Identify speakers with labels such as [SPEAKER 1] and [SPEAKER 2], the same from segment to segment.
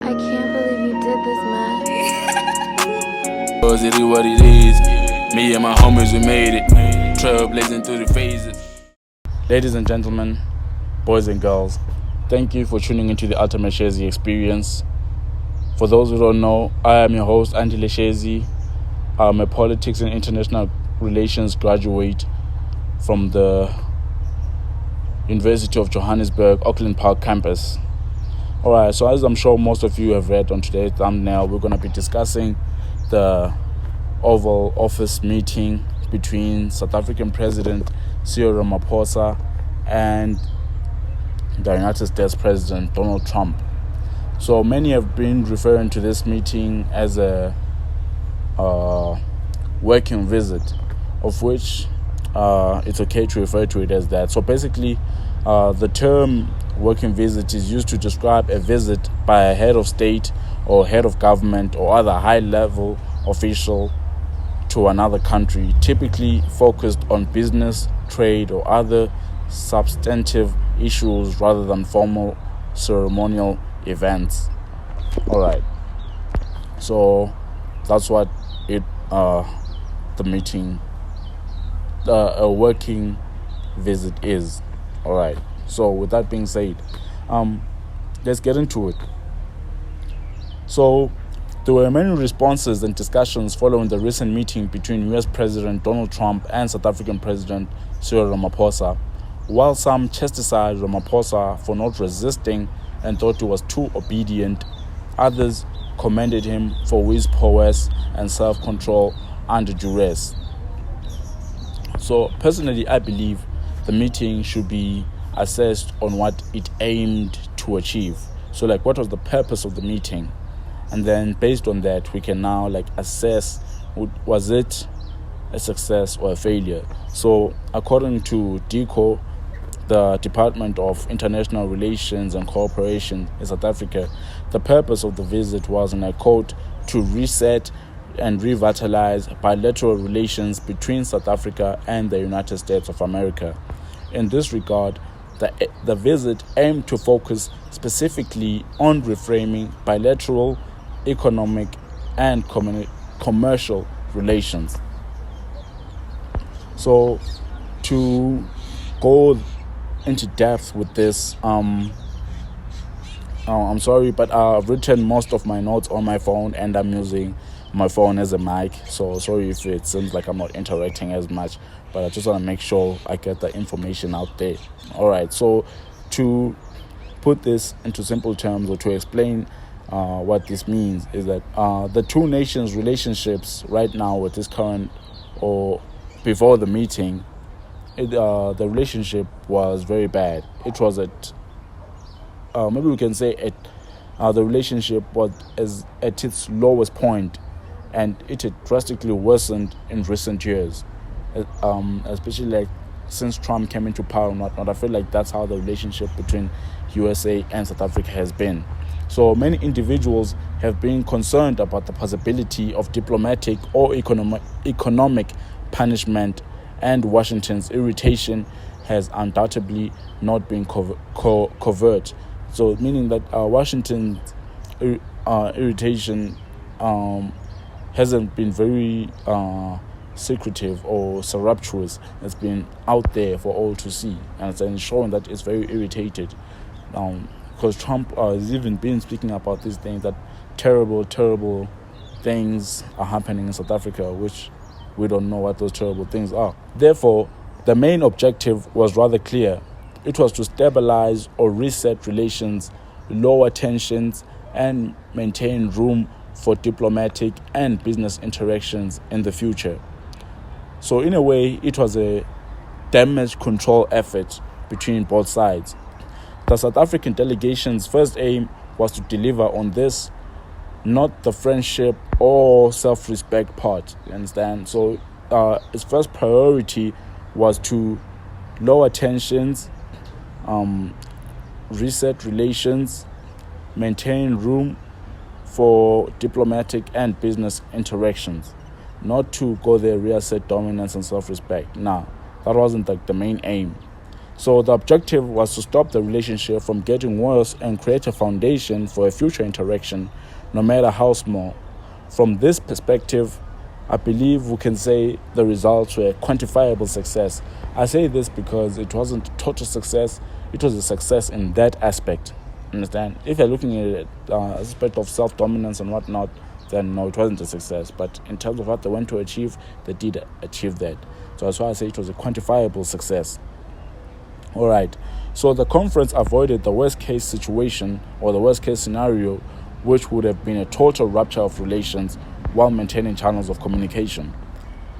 [SPEAKER 1] I can't believe you did this, man.
[SPEAKER 2] Cause it is what it is. Me and my homies, we made it. Trailblazing through the phases.
[SPEAKER 3] Ladies and gentlemen, boys and girls, thank you for tuning into the Ultimate Shezi experience. For those who don't know, I am your host, Andile Shezi. I'm a politics and international relations graduate from the University of Johannesburg, Auckland Park campus. Alright, so as I'm sure most of you have read on today's thumbnail, we're going to be discussing the Oval Office meeting between South African President Cyril Ramaphosa and the United States President Donald Trump. So many have been referring to this meeting as a working visit, of which it's okay to refer to it as that. So basically, the term working visit is used to describe a visit by a head of state or head of government or other high-level official to another country, typically focused on business, trade, or other substantive issues rather than formal ceremonial events. All right. So that's what the meeting, a working visit is. All right. So with that being said, let's get into it. So there were many responses and discussions following the recent meeting between US President Donald Trump and South African President Cyril Ramaphosa. While some chastised Ramaphosa for not resisting and thought he was too obedient, others commended him for his poise and self-control under duress. So personally, I believe the meeting should be assessed on what it aimed to achieve. So like, what was the purpose of the meeting? And then based on that, we can now assess, was it a success or a failure? So according to DECO, the Department of International Relations and Cooperation in South Africa, the purpose of the visit was, and I quote, to reset and revitalize bilateral relations between South Africa and the United States of America. In this regard, the visit aimed to focus specifically on reframing bilateral, economic, and commercial relations. So, to go into depth with this, I'm sorry, but I've written most of my notes on my phone and I'm using my phone as a mic, so sorry if it seems like I'm not interacting as much, but I just want to make sure I get the information out there. Alright, so to put this into simple terms, or to explain what this means, is that the two nations' relationships right now with this current, or before the meeting, the relationship was very bad. It was maybe we can say the relationship was at its lowest point, and it had drastically worsened in recent years, especially since Trump came into power and whatnot. I feel like that's how the relationship between USA and South Africa has been. So many individuals have been concerned about the possibility of diplomatic or economic punishment, and Washington's irritation has undoubtedly not been covert. So meaning that Washington's irritation hasn't been very secretive or surreptitious. It's been out there for all to see, and it's showing that it's very irritated. Because Trump has even been speaking about these things, that terrible things are happening in South Africa, which we don't know what those terrible things are. Therefore, the main objective was rather clear. It was to stabilize or reset relations, lower tensions, and maintain room for diplomatic and business interactions in the future. So in a way, it was a damage control effort between both sides. The South African delegation's first aim was to deliver on this, not the friendship or self-respect part, you understand? So its first priority was to lower tensions, reset relations, maintain room for diplomatic and business interactions, not to go there reassert dominance and self-respect. Nah, that wasn't the main aim. So the objective was to stop the relationship from getting worse and create a foundation for a future interaction, no matter how small. From this perspective, I believe we can say the results were a quantifiable success. I say this because it wasn't a total success, it was a success in that aspect. Understand? If you're looking at it aspect of self-dominance and whatnot, then no, it wasn't a success. But in terms of what they went to achieve, they did achieve that. So that's why I say it was a quantifiable success. All right. So the conference avoided the worst case situation or the worst case scenario, which would have been a total rupture of relations while maintaining channels of communication.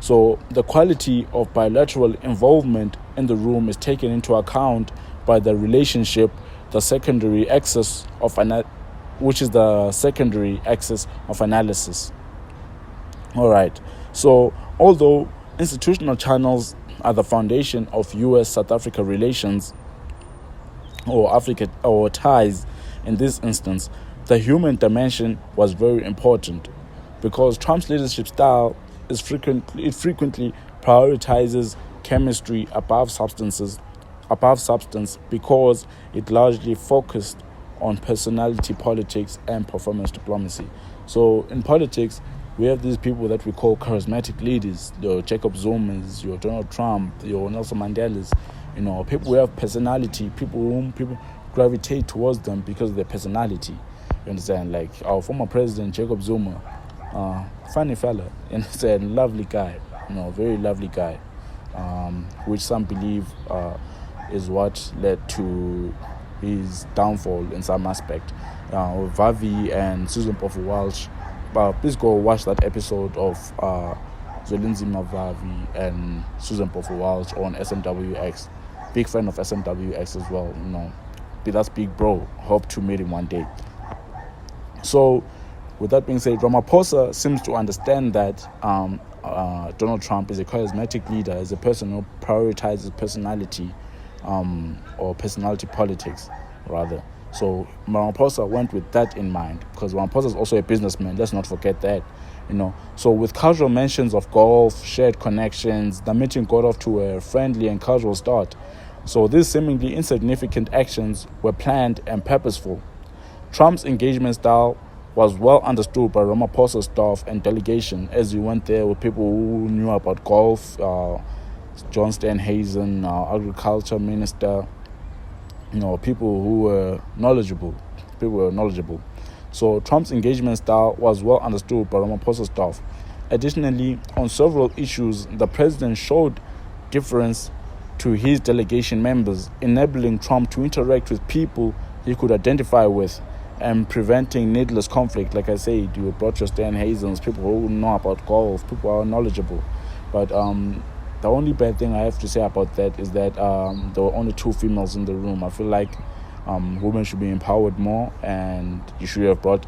[SPEAKER 3] So the quality of bilateral involvement in the room is taken into account by the relationship, the secondary axis of which is the secondary axis of analysis. All right. So although institutional channels are the foundation of US-South Africa relations or ties in this instance, the human dimension was very important because Trump's leadership style frequently prioritizes chemistry above substance because it largely focused on personality politics and performance diplomacy. So in politics, we have these people that we call charismatic leaders, your Jacob Zumas, your Donald Trump, your Nelson Mandelas, people who have personality, people gravitate towards them because of their personality. You understand? Like our former president, Jacob Zuma, funny fella, you understand? Lovely guy, very lovely guy, which some believe is what led to his downfall in some aspect. Vavi and Susan Mpofu Walsh, please go watch that episode of Zolinzima Vavi and Susan Mpofu Walsh on SMWX. Big fan of SMWX as well, that's big bro. Hope to meet him one day. So with that being said, Ramaphosa seems to understand that Donald Trump is a charismatic leader, is a person who prioritizes personality or personality politics, rather. So Ramaphosa went with that in mind because Ramaphosa is also a businessman. Let's not forget that, So with casual mentions of golf, shared connections, the meeting got off to a friendly and casual start. So these seemingly insignificant actions were planned and purposeful. Trump's engagement style was well understood by Ramaphosa's staff and delegation as he went there with people who knew about golf, John Steenhuisen, agriculture minister, people who were knowledgeable. So Trump's engagement style was well understood by Ramaphosa's staff. Additionally, on several issues, the president showed deference to his delegation members, enabling Trump to interact with people he could identify with and preventing needless conflict. Like I said, you brought your Steenhuisens, people who know about golf, people who are knowledgeable. But the only bad thing I have to say about that is that there were only 2 females in the room. I feel like women should be empowered more, and you should have brought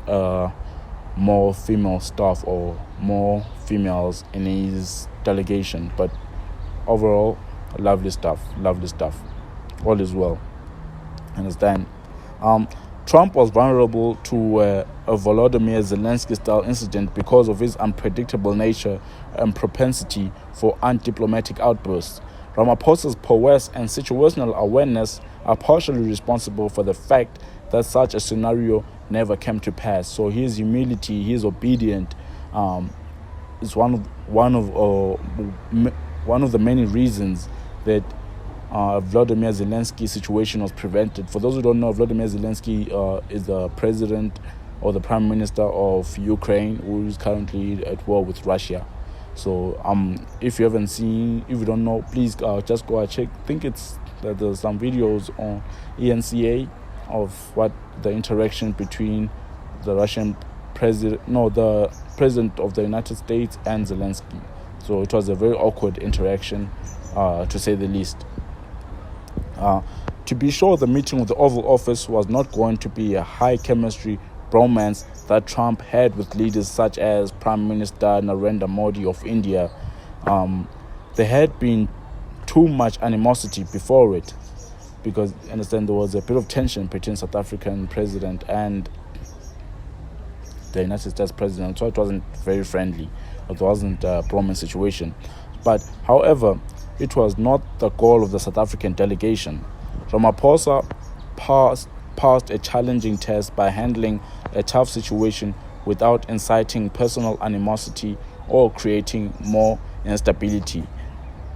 [SPEAKER 3] more female staff or more females in his delegation. But overall, lovely stuff. All is well. Understand? Trump was vulnerable to a Volodymyr Zelensky-style incident because of his unpredictable nature and propensity for undiplomatic outbursts. Ramaphosa's poise and situational awareness are partially responsible for the fact that such a scenario never came to pass. So his humility, his obedience, is one of the many reasons that Volodymyr Zelensky situation was prevented. For those who don't know, Volodymyr Zelensky is the president or the prime minister of Ukraine, who is currently at war with Russia. So if you don't know, please just go and check. I think there's some videos on ENCA of what the interaction between the president of the United States and Zelensky. So it was a very awkward interaction, to say the least. To be sure, the meeting with the Oval Office was not going to be a high chemistry bromance that Trump had with leaders such as Prime Minister Narendra Modi of India. There had been too much animosity before it, because understand there was a bit of tension between South African president and the United States president, so it wasn't very friendly. It wasn't a bromance situation. But however, it was not the goal of the South African delegation. Ramaphosa passed a challenging test by handling a tough situation without inciting personal animosity or creating more instability.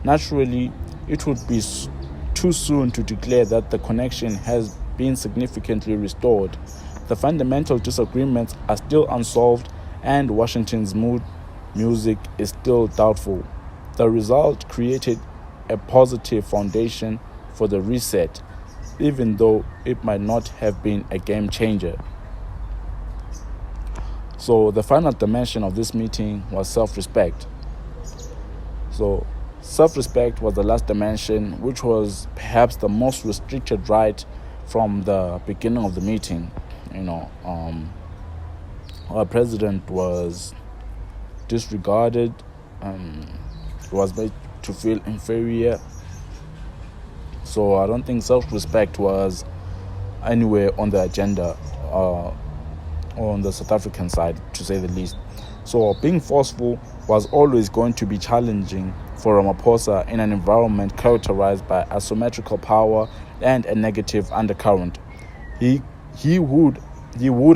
[SPEAKER 3] Naturally, it would be too soon to declare that the connection has been significantly restored. The fundamental disagreements are still unsolved, and Washington's mood music is still doubtful. The result created a positive foundation for the reset, even though it might not have been a game changer. So the final dimension of this meeting was self-respect. So self-respect was the last dimension, which was perhaps the most restricted right from the beginning of the meeting. Our president was disregarded, was made to feel inferior. So I don't think self-respect was anywhere on the agenda on the South African side, to say the least. So being forceful was always going to be challenging for Ramaphosa in an environment characterized by asymmetrical power and a negative undercurrent. He would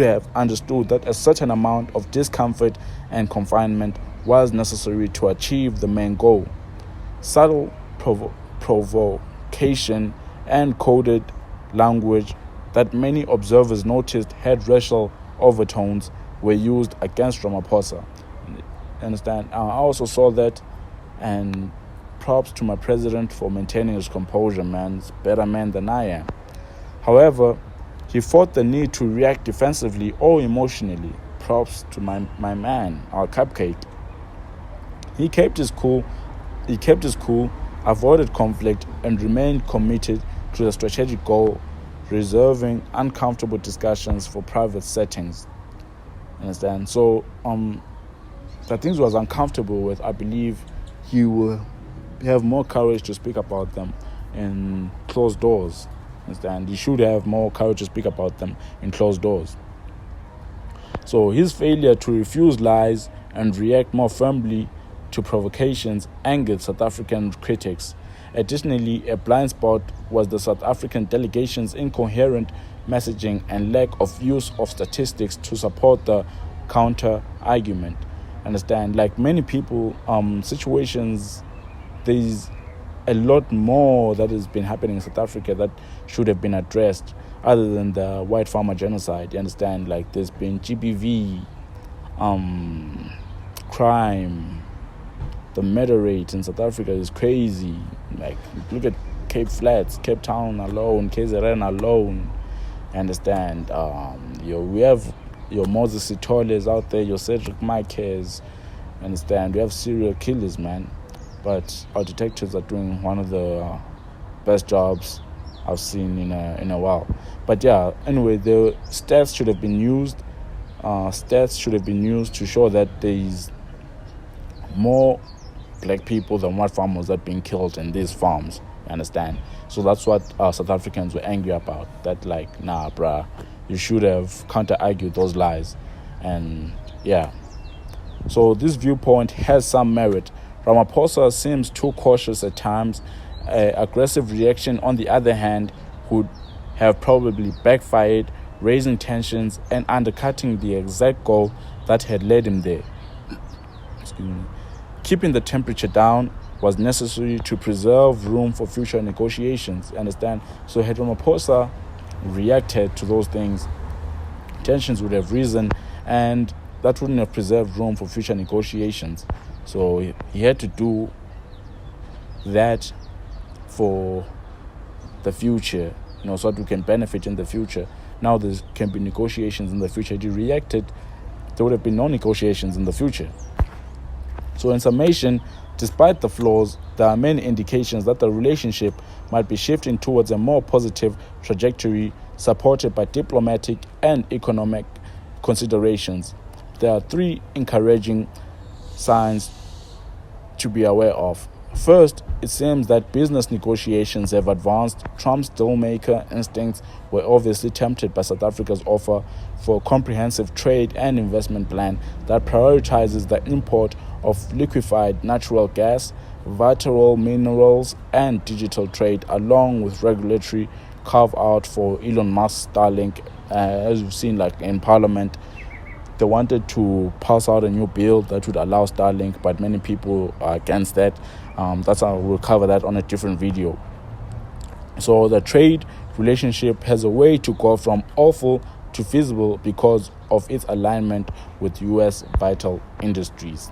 [SPEAKER 3] have understood that a certain amount of discomfort and confinement was necessary to achieve the main goal. Subtle provocation and coded language that many observers noticed had racial overtones were used against Ramaphosa. Understand? I also saw that, and props to my president for maintaining his composure, man. He's a better man than I am. However, he fought the need to react defensively or emotionally. Props to my man, our cupcake. He kept his cool, avoided conflict, and remained committed to the strategic goal, reserving uncomfortable discussions for private settings. Understand? So the things he was uncomfortable with, I believe he will have more courage to speak about them in closed doors. Understand? He should have more courage to speak about them in closed doors. So his failure to refuse lies and react more firmly to provocations angered South African critics. Additionally, a blind spot was the South African delegation's incoherent messaging and lack of use of statistics to support the counter-argument. Understand? Like many people, situations, there's a lot more that has been happening in South Africa that should have been addressed other than the white farmer genocide. You understand? Like there's been GBV, crime, the murder rate in South Africa is crazy. Like look at Cape Flats, Cape Town alone, KZN alone. Understand? We have your Moses Sitoles out there, your Cedric Marquez. Understand? We have serial killers, man. But our detectives are doing one of the best jobs I've seen in a while. But yeah, anyway, the stats should have been used. Stats should have been used to show that there's more black people than white farmers that are being killed in these farms. You understand? So that's what South Africans were angry about. That like, nah, bruh, you should have counter-argued those lies. And yeah. So this viewpoint has some merit. Ramaphosa seems too cautious at times. Aggressive reaction, on the other hand, would have probably backfired, raising tensions and undercutting the exact goal that had led him there. Keeping the temperature down was necessary to preserve room for future negotiations. Understand? So had Ramaphosa reacted to those things, tensions would have risen, and that wouldn't have preserved room for future negotiations. So he had to do that for the future, so that we can benefit in the future. Now there can be negotiations in the future. If he reacted, there would have been no negotiations in the future. So in summation, despite the flaws, there are many indications that the relationship might be shifting towards a more positive trajectory, supported by diplomatic and economic considerations. There are three encouraging signs to be aware of. First, it seems that business negotiations have advanced. Trump's dealmaker instincts were obviously tempted by South Africa's offer for a comprehensive trade and investment plan that prioritizes the import of liquefied natural gas, bilateral minerals and digital trade, along with regulatory carve-out for Elon Musk's Starlink. As you've seen, like in Parliament, they wanted to pass out a new bill that would allow Starlink, but many people are against that. That's how we'll cover that on a different video. So the trade relationship has a way to go from awful to feasible because of its alignment with US vital industries.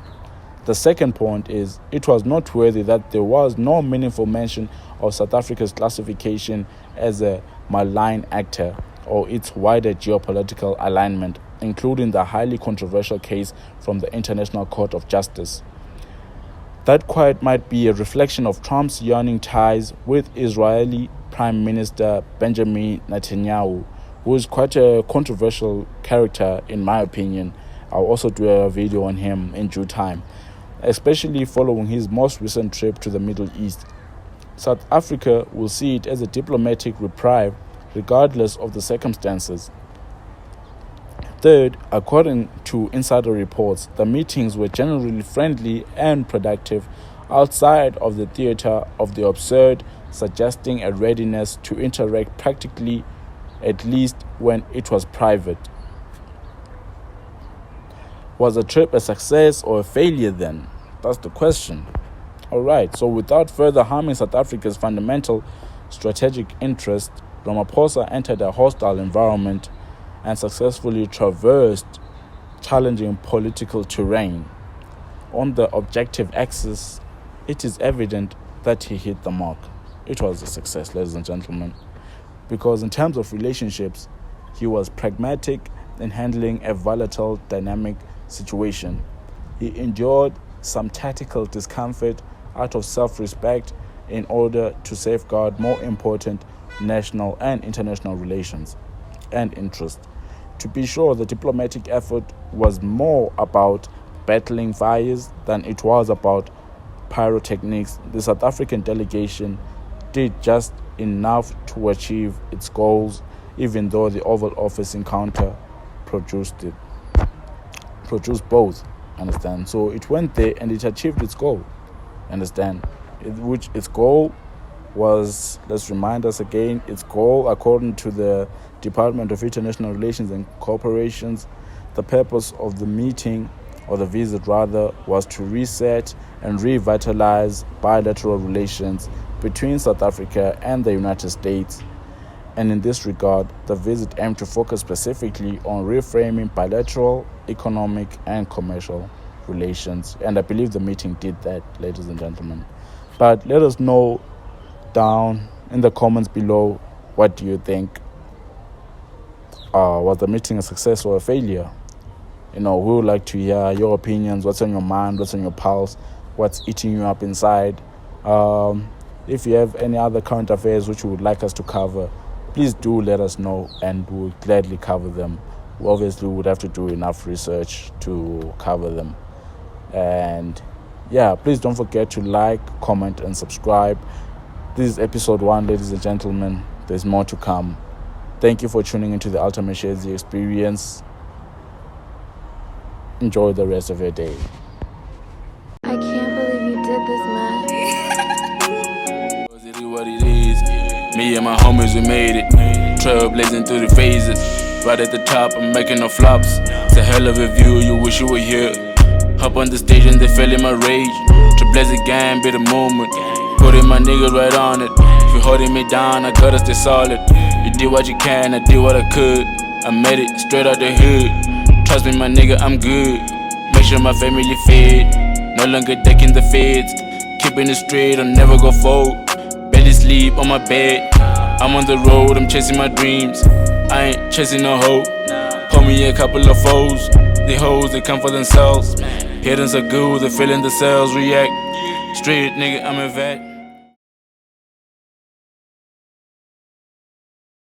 [SPEAKER 3] The second point is it was noteworthy that there was no meaningful mention of South Africa's classification as a malign actor or its wider geopolitical alignment, including the highly controversial case from the International Court of Justice. That quite might be a reflection of Trump's yearning ties with Israeli Prime Minister Benjamin Netanyahu, who is quite a controversial character in my opinion. I'll also do a video on him in due time, especially following his most recent trip to the Middle East. South Africa will see it as a diplomatic reprieve regardless of the circumstances. Third, according to insider reports, the meetings were generally friendly and productive outside of the theater of the absurd, suggesting a readiness to interact practically, at least when it was private. Was the trip a success or a failure then? That's the question. Alright, so without further harming South Africa's fundamental strategic interest, Ramaphosa entered a hostile environment and successfully traversed challenging political terrain. On the objective axis, it is evident that he hit the mark. It was a success, ladies and gentlemen, because in terms of relationships, he was pragmatic in handling a volatile, dynamic situation. He endured some tactical discomfort out of self-respect in order to safeguard more important national and international relations and interests. To be sure, the diplomatic effort was more about battling fires than it was about pyrotechnics. The South African delegation did just enough to achieve its goals, even though the Oval Office encounter produced both. Understand? So it went there and it achieved its goal. Understand? Which its goal was, let's remind us again, its goal, according to the Department of International Relations and Cooperations, the purpose of the meeting, or the visit rather, was to reset and revitalize bilateral relations between South Africa and the United States. And in this regard, the visit aimed to focus specifically on reframing bilateral, economic, and commercial relations. And I believe the meeting did that, ladies and gentlemen. But let us know down in the comments below, what do you think? Was the meeting a success or a failure? We would like to hear your opinions. What's on your mind? What's on your pulse? What's eating you up inside? If you have any other current affairs which you would like us to cover, please do let us know and we'll gladly cover them. We obviously would have to do enough research to cover them. And yeah, please don't forget to like, comment, and subscribe. This is episode 1, ladies and gentlemen. There's more to come. Thank you for tuning into the Ultimate Shady Experience. Enjoy the rest of your day.
[SPEAKER 1] I can't believe you did this, man.
[SPEAKER 2] It is what it is. Me and my homies, we made it. Trailblazing through the phases. Right at the top, I'm making no flops. It's a hell of a view, you wish you were here. Hop on the stage and they fell in my rage. To blaze the game, be the moment. Putting my niggas right on it. If you holding me down, I gotta stay solid. You did what you can, I did what I could. I made it straight out the hood. Trust me, my nigga, I'm good. Make sure my family fed. No longer decking the feds. Keeping it straight, I'll never go fold. Barely sleep on my bed. I'm on the road, I'm chasing my dreams. I ain't chasing no hoe. Pull me a couple of foes. The hoes, they come for themselves. Hitters are good, they're feeling the cells react. Straight nigga, I'm a vet.